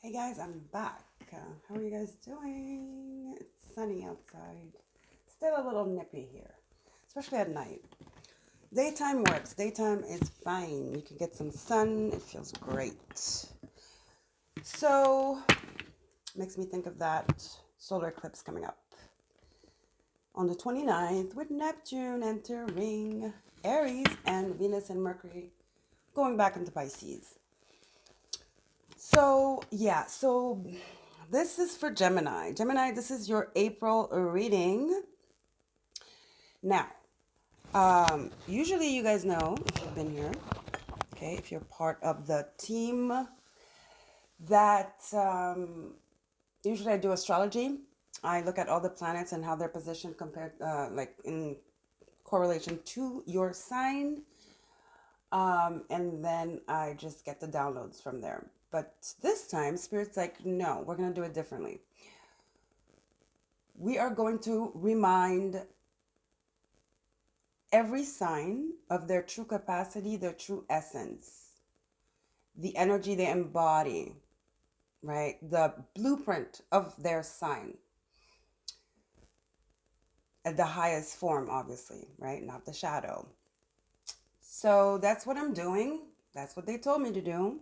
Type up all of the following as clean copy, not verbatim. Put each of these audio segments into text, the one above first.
Hey guys, I'm back. How are you guys doing? It's sunny outside. Still a little nippy here, especially at night. Daytime works. Daytime is fine. You can get some sun. It feels great. So, makes me think of that solar eclipse coming up on the 29th with Neptune entering Aries and Venus and Mercury going back into Pisces. So this is for Gemini. Gemini, this is your April reading. Now, usually you guys know, if you've been here, okay, if you're part of the team, that usually I do astrology. I look at all the planets and how they're positioned compared, like in correlation to your sign. And then I just get the downloads from there. But this time, Spirit's like, no, we're going to do it differently. We are going to remind every sign of their true capacity, their true essence, the energy they embody, right? The blueprint of their sign at the highest form, obviously, right? Not the shadow. So that's what I'm doing. That's what they told me to do.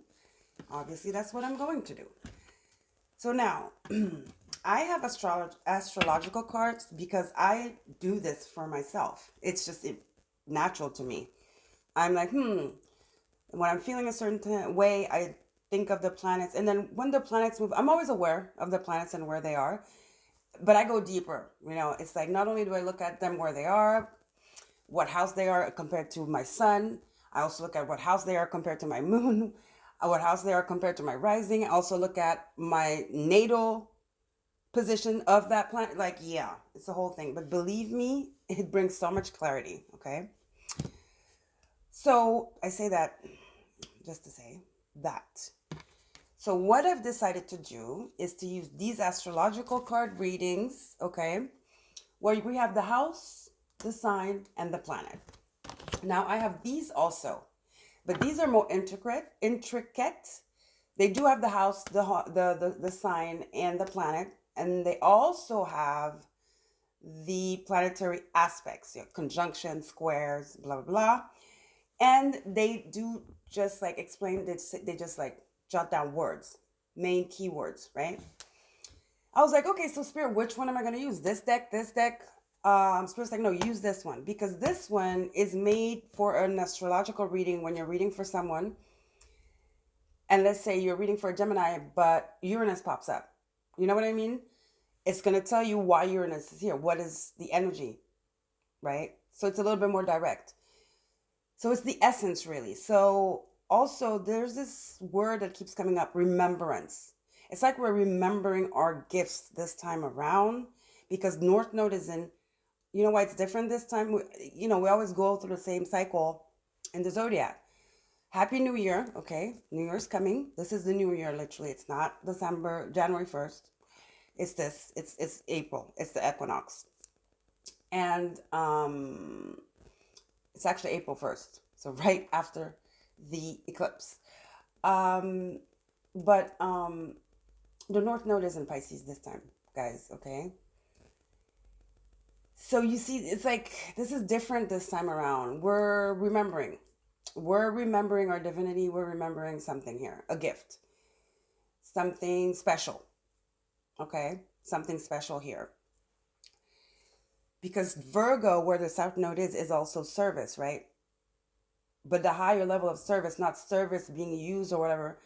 Obviously, that's what I'm going to do. So now, I have astrological cards because I do this for myself. It's just natural to me. I'm like, when I'm feeling a certain way, I think of the planets. And then when the planets move, I'm always aware of the planets and where they are. But I go deeper. It's like not only do I look at them where they are, what house they are compared to my sun. I also look at what house they are compared to my moon, what house they are compared to my rising. I also look at my natal position of that planet. Like, yeah, it's the whole thing. But believe me, it brings so much clarity, okay? So I say that just to say that. So what I've decided to do is to use these astrological card readings, okay, where we have the house, the sign, and the planet. Now I have these also, but these are more intricate. They do have the house, the sign, and the planet, and they also have the planetary aspects, conjunctions, squares, blah blah blah, and they do just like explain. They just like jot down words, main keywords, right? I was like, okay, so Spirit, which one am I going to use? This deck, this deck. Spirit's like, no, use this one because this one is made for an astrological reading when you're reading for someone. And let's say you're reading for a Gemini, but Uranus pops up. You know what I mean? It's going to tell you why Uranus is here. What is the energy, right? So it's a little bit more direct. So it's the essence, really. So also, there's this word that keeps coming up, remembrance. It's like we're remembering our gifts this time around because North Node is in. You know why it's different this time? We always go through the same cycle in the zodiac. Happy New Year, okay? New Year's coming. This is the new year, literally. It's not January 1st. It's this. It's April. It's the equinox. And it's actually April 1st. So right after the eclipse. But the North Node is in Pisces this time, guys, okay? So you see, it's like this is different this time around. We're remembering. We're remembering our divinity. We're remembering something here, a gift, something special. Okay? Something special here. Because Virgo, where the South Node is also service, right? But the higher level of service, not service being used or whatever.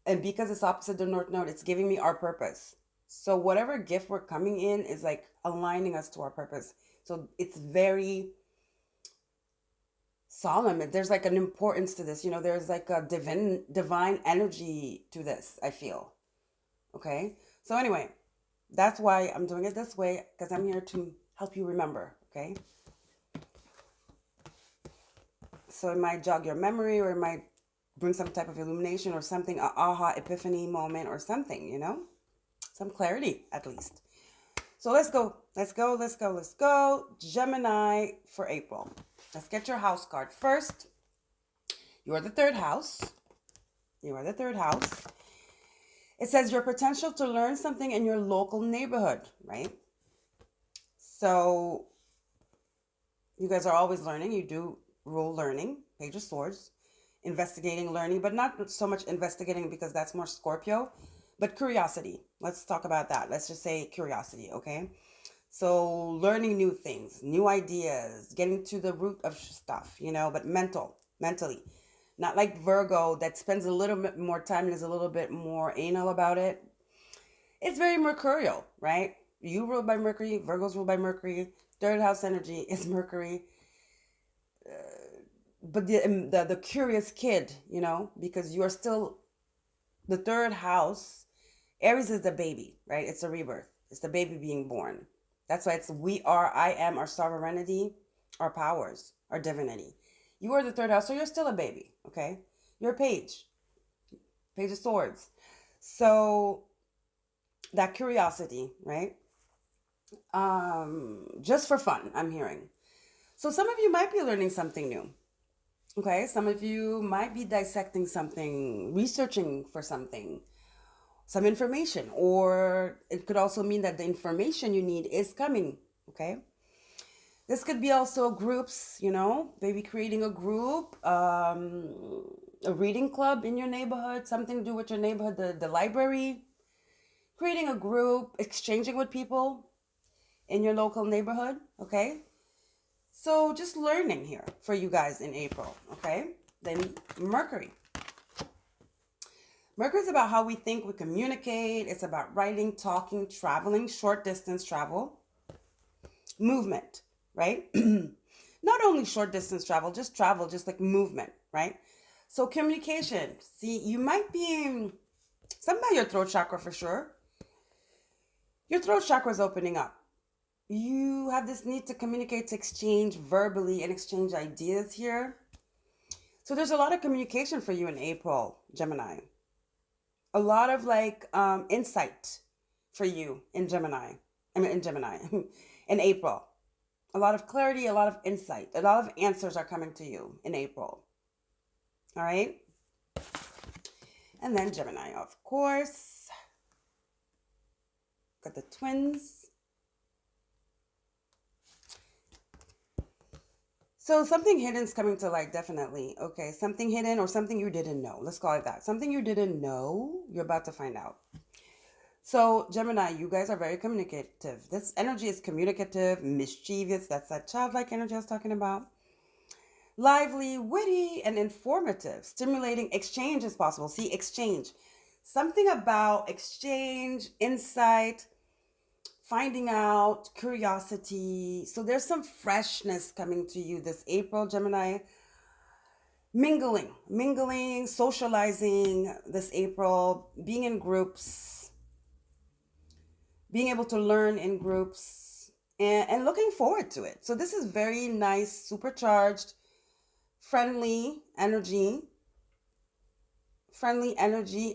And because it's opposite the North Node, it's giving me our purpose. So whatever gift we're coming in is like aligning us to our purpose. So it's very solemn. There's like an importance to this. There's like a divine energy to this, I feel. Okay? So anyway, that's why I'm doing it this way, because I'm here to help you remember, okay? So it might jog your memory or it might bring some type of illumination or something, a aha epiphany moment or something, some clarity at least. So let's go. Gemini for April. Let's get your house card first. You are the third house. It says your potential to learn something in your local neighborhood, right? So you guys are always learning. You do rule learning, Page of Swords, investigating, learning, but not so much investigating because that's more Scorpio, but curiosity. Let's talk about that. Let's just say curiosity, okay? So learning new things, new ideas, getting to the root of stuff, but mentally. Not like Virgo that spends a little bit more time and is a little bit more anal about it. It's very mercurial, right? You ruled by Mercury, Virgo's ruled by Mercury. Third house energy is Mercury. But the curious kid, because you're still the third house. Aries is the baby, right? It's a rebirth. It's the baby being born. That's why it's we are, I am, our sovereignty, our powers, our divinity. You are the third house, so you're still a baby, okay? You're a Page of Swords. So that curiosity, right? Just for fun, I'm hearing. So some of you might be learning something new. Okay, some of you might be dissecting something, researching for something, some information, or it could also mean that the information you need is coming. Okay, this could be also groups, maybe creating a group, a reading club in your neighborhood, something to do with your neighborhood, the library, creating a group, exchanging with people in your local neighborhood. Okay, so just learning here for you guys in April. Okay, then Mercury. Mercury is about how we think, we communicate. It's about writing, talking, traveling, short distance travel, movement, right? Not only short distance travel, just like movement, right? So communication. See, you might be something about your throat chakra for sure. Your throat chakra is opening up. You have this need to communicate, to exchange verbally and exchange ideas here. So there's a lot of communication for you in April, Gemini. A lot of insight for you in Gemini. In Gemini, in April. A lot of clarity, a lot of insight, a lot of answers are coming to you in April. All right? And then Gemini, of course. Got the twins. So something hidden is coming to light, definitely. Okay, something hidden or something you didn't know. Let's call it that. Something you didn't know, you're about to find out. So Gemini, you guys are very communicative. This energy is communicative, mischievous. That's that childlike energy I was talking about. Lively, witty, and informative. Stimulating exchange is possible. See, exchange. Something about exchange, insight, finding out, curiosity. So there's some freshness coming to you this April, Gemini. Mingling, socializing this April, being in groups, being able to learn in groups, and looking forward to it. So this is very nice, supercharged, friendly energy,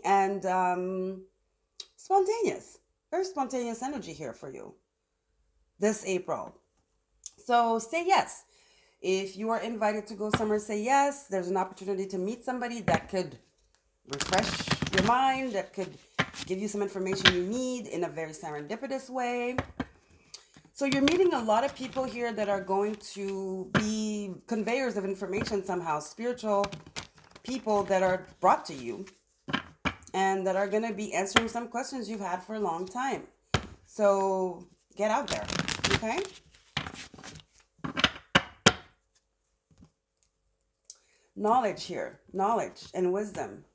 and spontaneous. Very spontaneous energy here for you this April. So say yes. If you are invited to go somewhere, say yes. There's an opportunity to meet somebody that could refresh your mind, that could give you some information you need in a very serendipitous way. So you're meeting a lot of people here that are going to be conveyors of information somehow, spiritual people that are brought to you and that are going to be answering some questions you've had for a long time. So get out there, okay? Knowledge here, knowledge and wisdom.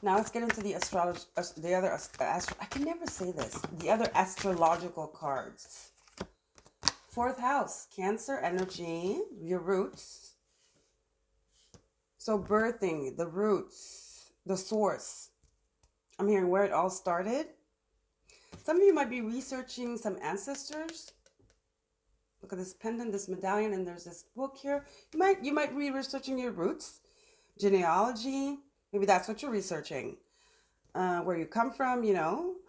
Now let's get into the I can never say this. The other astrological cards. Fourth house, Cancer energy, your roots. So birthing, the roots, the source. I'm hearing where it all started. Some of you might be researching some ancestors. Look at this pendant, this medallion, and there's this book here. You might be researching your roots, genealogy. Maybe that's what you're researching. Where you come from,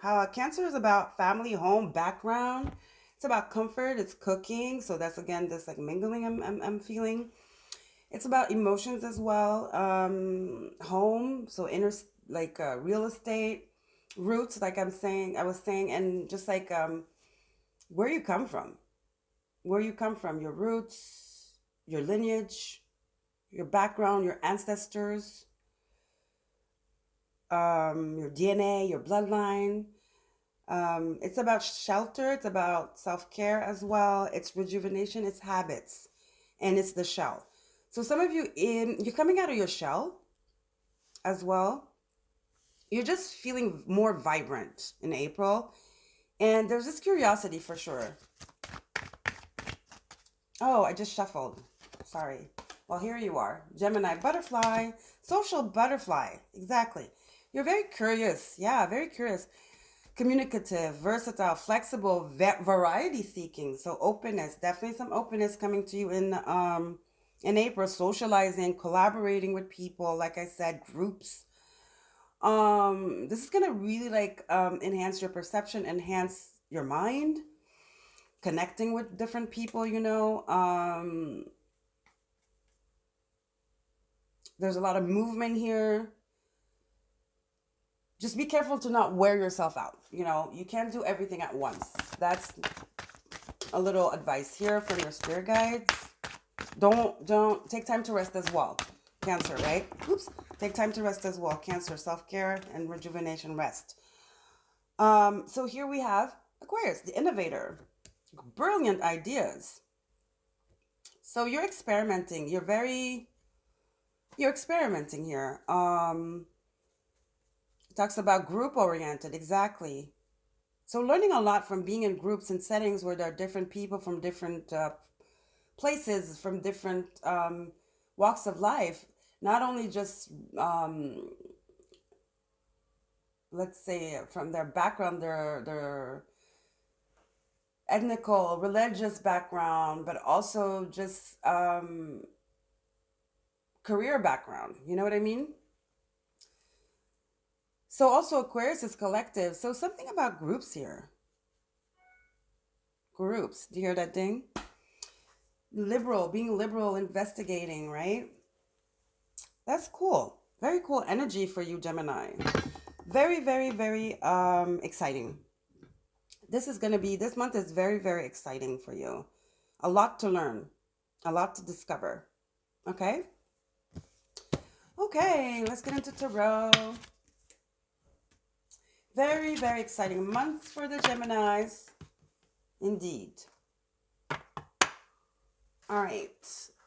how Cancer is about family, home, background. It's about comfort. It's cooking. So that's again this like mingling I'm feeling. It's about emotions as well. Home. So inner like real estate, roots. Like I was saying, and just like where you come from, where you come from, your roots, your lineage, your background, your ancestors, your DNA, your bloodline. It's about shelter, it's about self care as well, it's rejuvenation, it's habits, and it's the shell. So, some of you, you're coming out of your shell as well. You're just feeling more vibrant in April, and there's this curiosity for sure. Oh, I just shuffled. Sorry. Well, here you are. Gemini butterfly, social butterfly. Exactly. You're very curious. Yeah, very curious. Communicative, versatile, flexible, variety seeking. So openness, definitely some openness coming to you in April, socializing, collaborating with people, like I said, groups. This is gonna really like enhance your perception, enhance your mind, connecting with different people, you know. There's a lot of movement here. Just be careful to not wear yourself out. You know, you can't do everything at once. That's a little advice here from your spirit guides. Don't take time to rest as well. Cancer, right? Oops. Take time to rest as well. Cancer, self-care and rejuvenation, rest. So here we have Aquarius, the innovator. Brilliant ideas. So you're experimenting here. It talks about group oriented, exactly. So learning a lot from being in groups and settings where there are different people from different places, from different walks of life. Not only just let's say from their background, their ethnical, religious background, but also just career background. You know what I mean? So also Aquarius is collective. So something about groups here. Groups. Do you hear that ding? Liberal, being liberal, investigating, right? That's cool. Very cool energy for you, Gemini. Very, very, very exciting. This month is very, very exciting for you. A lot to learn, a lot to discover. Okay? Okay, let's get into tarot. Very, very exciting month for the Geminis. Indeed. All right,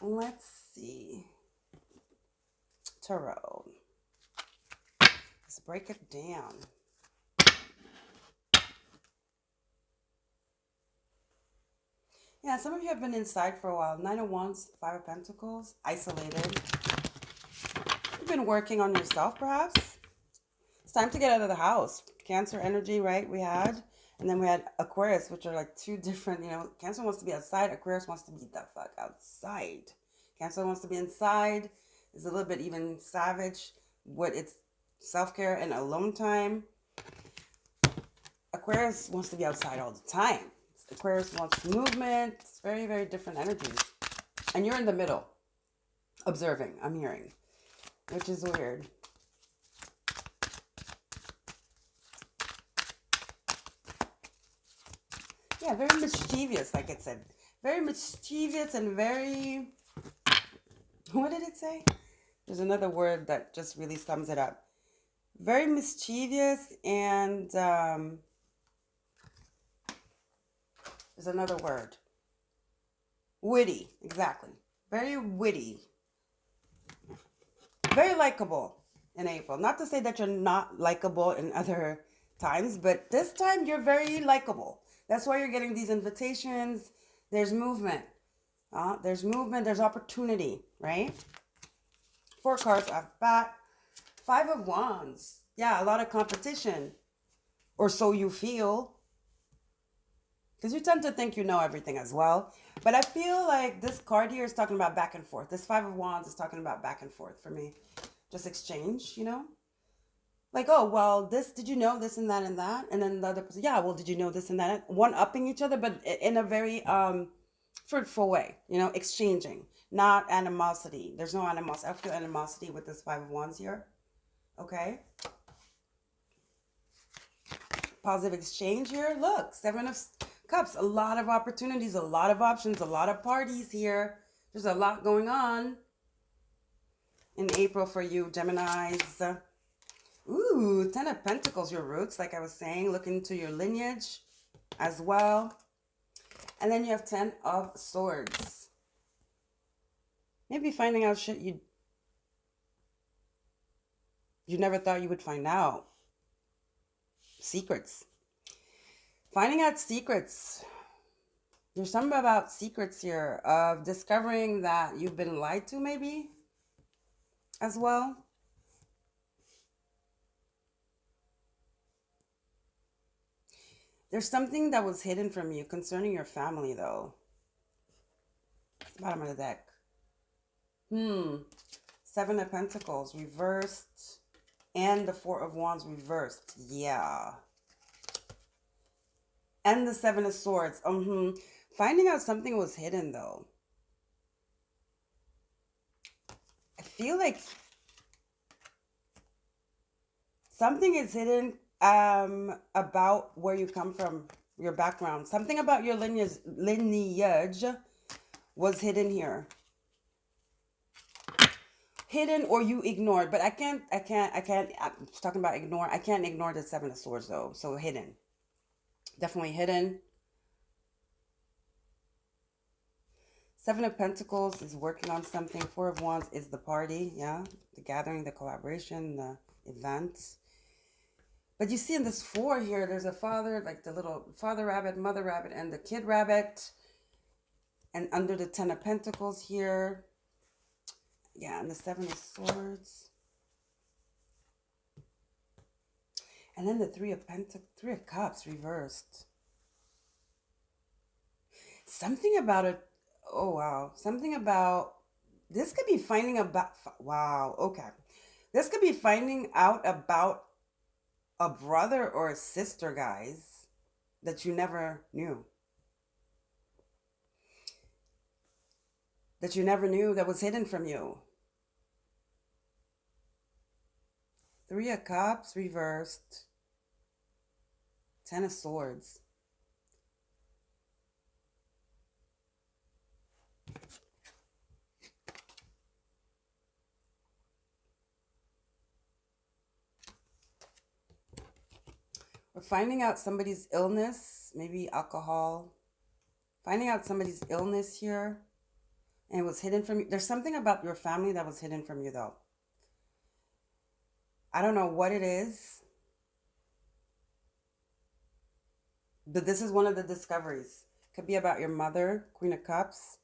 let's see. Tarot. Let's break it down. Yeah, some of you have been inside for a while. Nine of Wands, Five of Pentacles, isolated. You've been working on yourself, perhaps. It's time to get out of the house. Cancer energy, right? We had. And then we had Aquarius, which are like two different, you know, Cancer wants to be outside. Aquarius wants to be the fuck outside. Cancer wants to be inside. It's a little bit even savage. What it's self-care and alone time. Aquarius wants to be outside all the time. Aquarius wants movement. It's very, very different energies. And you're in the middle, observing, I'm hearing, which is weird. Yeah, very mischievous, like it said. Very mischievous and very... What did it say? There's another word that just really sums it up. Very mischievous and... there's another word. Witty, exactly. Very witty. Very likable in April. Not to say that you're not likable in other times, but this time you're very likable. That's why you're getting these invitations. There's movement. There's movement. There's opportunity, right? 4 cards off bat. 5 of Wands. Yeah, a lot of competition. Or so you feel. Because you tend to think you know everything as well. But I feel like this card here is talking about back and forth. This 5 of Wands is talking about back and forth for me. Just exchange, you know? Like, oh, well, this, did you know this and that? And then the other person, yeah, well, did you know this and that? One upping each other, but in a very fruitful way, exchanging, not animosity. There's no animosity. I feel animosity with this Five of Wands here. Okay. Positive exchange here. Look, Seven of Cups. A lot of opportunities, a lot of options, a lot of parties here. There's a lot going on in April for you, Geminis. Ooh, Ten of Pentacles, your roots, like I was saying. Look into your lineage as well. And then you have Ten of Swords. Maybe finding out shit you never thought you would find out. Secrets. Finding out secrets. There's something about secrets here of discovering that you've been lied to, maybe, as well. There's something that was hidden from you concerning your family, though. Bottom of the deck. Seven of Pentacles reversed and the Four of Wands reversed. Yeah. And the Seven of Swords. Finding out something was hidden, though. I feel like something is hidden about where you come from, your background. Something about your lineage was hidden here. Hidden or you ignored. But I'm talking about ignore. I can't ignore the Seven of Swords, though. So hidden. Definitely hidden. Seven of Pentacles is working on something. Four of Wands is the party, yeah? The gathering, the collaboration, the events. But you see in this four here, there's a father, like the little father rabbit, mother rabbit, and the kid rabbit. And under the Ten of Pentacles here, yeah, and the Seven of Swords. And then the Three of Cups reversed. Something about it. Oh, wow. Something about, this could be finding about, wow, okay. This could be finding out about a brother or a sister, guys, that you never knew. That you never knew, that was hidden from you. Three of Cups reversed. Ten of Swords. We're finding out somebody's illness, maybe alcohol. Finding out somebody's illness here. And it was hidden from you. There's something about your family that was hidden from you, though. I don't know what it is. But this is one of the discoveries. Could be about your mother, Queen of Cups,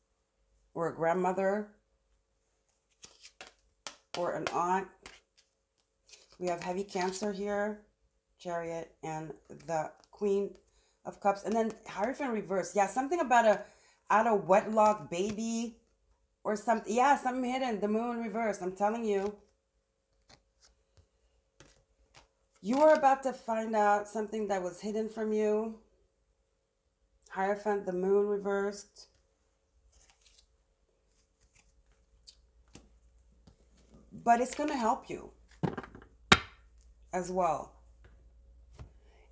or a grandmother, or an aunt. We have heavy Cancer here, Chariot, and the Queen of Cups. And then Hierophant reverse. Yeah, something about a out of wedlock baby or something. Yeah, something hidden. The Moon reverse. I'm telling you. You are about to find out something that was hidden from you. Hierophant, the Moon reversed. But it's going to help you as well.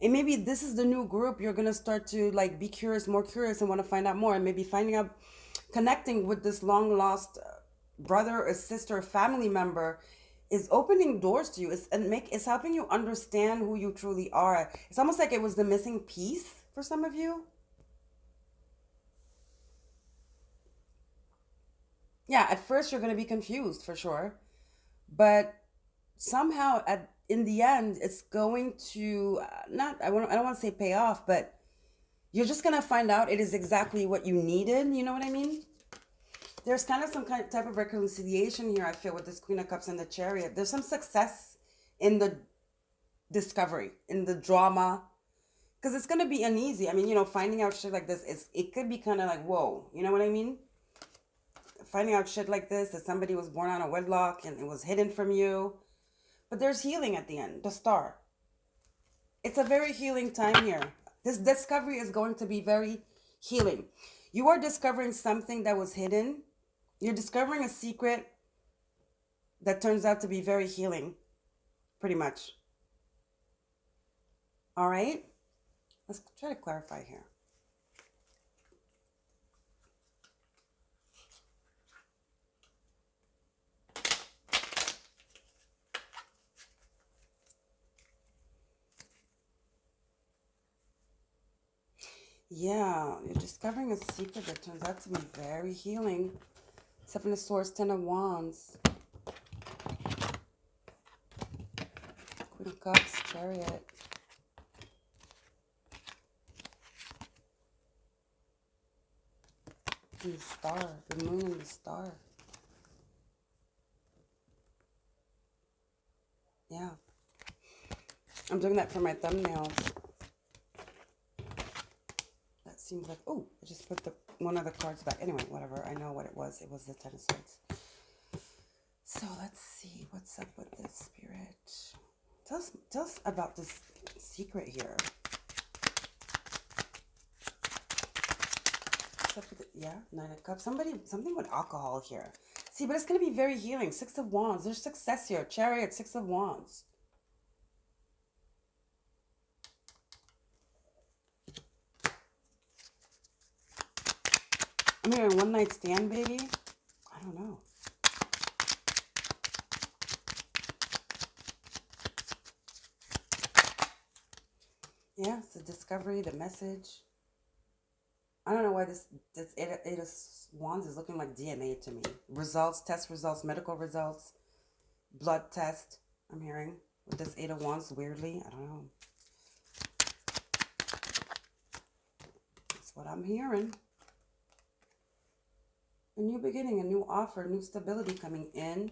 And maybe this is the new group. You're going to start to like be curious, more curious, and want to find out more. And maybe finding out, connecting with this long lost brother or sister or family member is opening doors to you. It's helping you understand who you truly are. It's almost like it was the missing piece for some of you. Yeah, at first you're going to be confused for sure. But somehow in the end, it's going to I don't want to say pay off, but you're just going to find out it is exactly what you needed. You know what I mean? There's kind of some type of reconciliation here, I feel, with this Queen of Cups and the Chariot. There's some success in the discovery, in the drama, because it's going to be uneasy. I mean, finding out shit like this, it could be kind of like, whoa, you know what I mean? Finding out shit like this, that somebody was born out of wedlock and it was hidden from you. But there's healing at the end, the star. It's a very healing time here. This discovery is going to be very healing. You are discovering something that was hidden. You're discovering a secret that turns out to be very healing, pretty much. All right? Let's try to clarify here. Yeah, you're discovering a secret that turns out to be very healing. Seven of Swords, Ten of Wands, Queen of Cups, Chariot. And the star, the moon and the star. Yeah. I'm doing that for my thumbnails. That seems like, oh, I just put one of the cards back. Anyway, whatever. I know what it was. It was the Ten of Swords. So let's see what's up with this, Spirit. Tell us about this secret here. Yeah, Nine of Cups. Something with alcohol here. See, but it's going to be very healing. Six of Wands. There's success here. Chariot, Six of Wands. I'm hearing one night stand, baby. I don't know. Yeah, it's the discovery, the message. I don't know why this Eight of Wands is looking like DNA to me. Results, test results, medical results, blood test. I'm hearing with this Eight of Wands, weirdly. I don't know. That's what I'm hearing. A new beginning, a new offer, new stability coming in.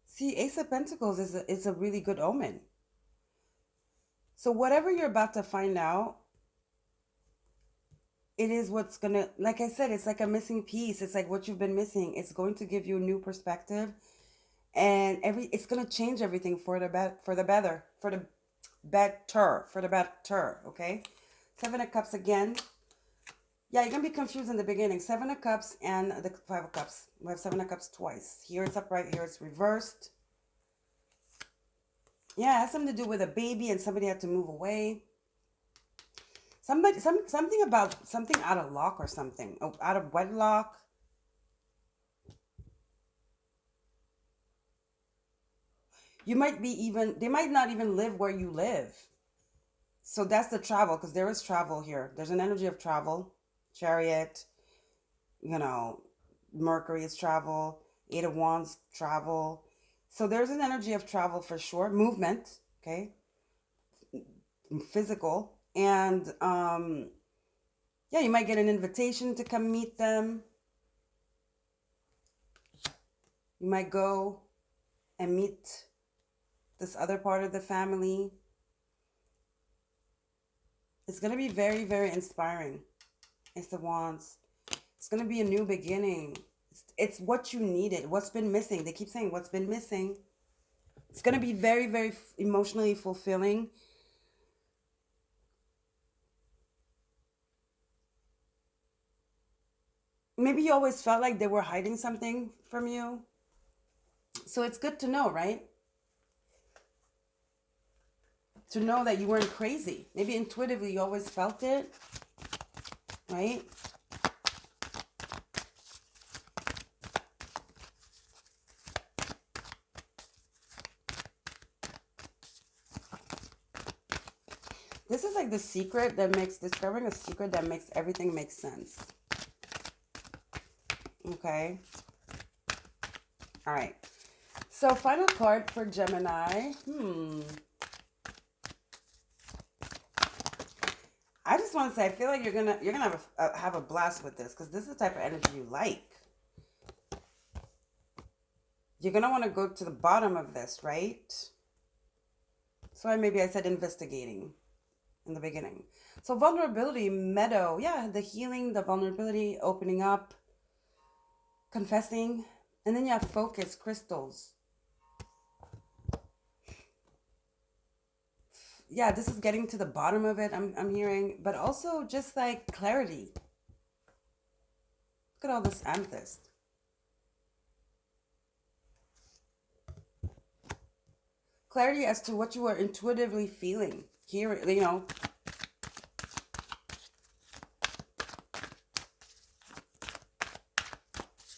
See, Ace of Pentacles is a really good omen. So whatever you're about to find out, it is what's going to, like I said, it's like a missing piece. It's like what you've been missing. It's going to give you a new perspective, and it's going to change everything for the better, okay? Seven of Cups again. Yeah, you're going to be confused in the beginning. Seven of Cups and the Five of Cups. We have Seven of Cups twice. Here it's upright, here it's reversed. Yeah, it has something to do with a baby and somebody had to move away. Something about something out of lock or something. Oh, out of wedlock. They might not even live where you live. So that's the travel, because there is travel here. There's an energy of travel. Chariot, Mercury is travel. Eight of Wands, travel. So there's an energy of travel for sure. Movement, okay? Physical. And yeah, you might get an invitation to come meet them. You might go and meet this other part of the family. It's going to be very, very inspiring. Ace of Wands. It's going to be a new beginning. It's what you needed. What's been missing. They keep saying what's been missing. It's going to be very, very emotionally fulfilling. Maybe you always felt like they were hiding something from you. So it's good to know, right? To know that you weren't crazy. Maybe intuitively you always felt it, right? This is like the secret that discovering a secret that makes everything make sense. Okay. All right. So final card for Gemini. I just want to say, I feel like you're gonna have a blast with this, because this is the type of energy you like. You're gonna want to go to the bottom of this, right? So maybe I said investigating in the beginning. So vulnerability, meadow, yeah, the healing, the vulnerability, opening up, confessing, And then you have focus, crystals. Yeah, this is getting to the bottom of it, I'm hearing. But also just like clarity. Look at all this amethyst. Clarity as to what you are intuitively feeling. Here, you know.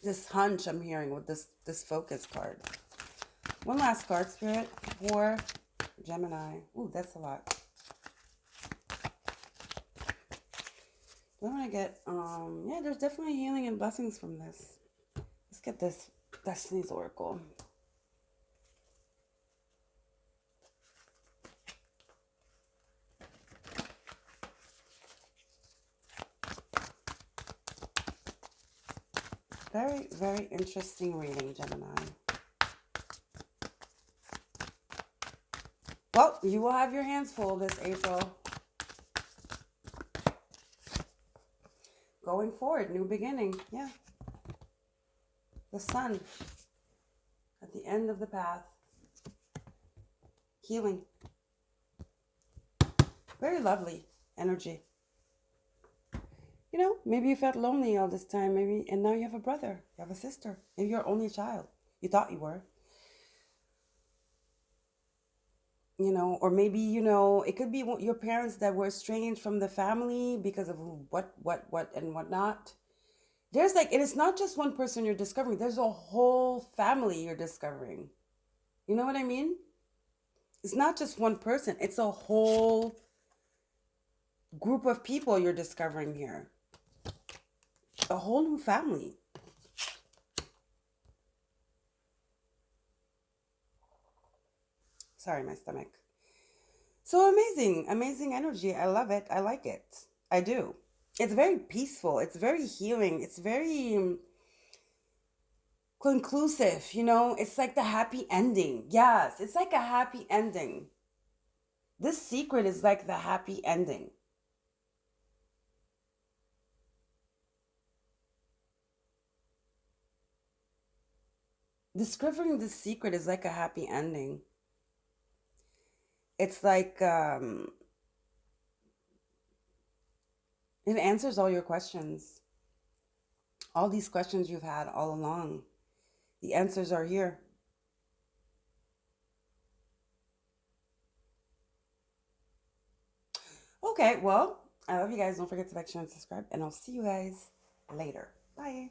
This hunch I'm hearing with this focus card. One last card, Spirit, for Gemini. Ooh, that's a lot. Do I want to get, yeah, there's definitely healing and blessings from this. Let's get this Destiny's Oracle. Very, very interesting reading, Gemini. Well, you will have your hands full this April. Going forward, new beginning. Yeah. The sun at the end of the path. Healing. Very lovely energy. You know, maybe you felt lonely all this time, maybe, and now you have a brother, you have a sister. Maybe you're only a child. You thought you were. You know, or maybe, you know, it could be your parents that were estranged from the family because of what, and whatnot. There's like, and it's not just one person you're discovering. There's a whole family you're discovering. You know what I mean? It's not just one person. It's a whole group of people you're discovering here. A whole new family. Sorry, my stomach. So amazing, amazing energy. I love it. I like it. I do. It's very peaceful. It's very healing. It's very conclusive, you know? It's like the happy ending. Yes, it's like a happy ending. This secret is like the happy ending. Discovering this secret is like a happy ending. It's like it answers all your questions. All these questions you've had all along. The answers are here. Okay, well, I love you guys. Don't forget to like, share, and subscribe. And I'll see you guys later. Bye.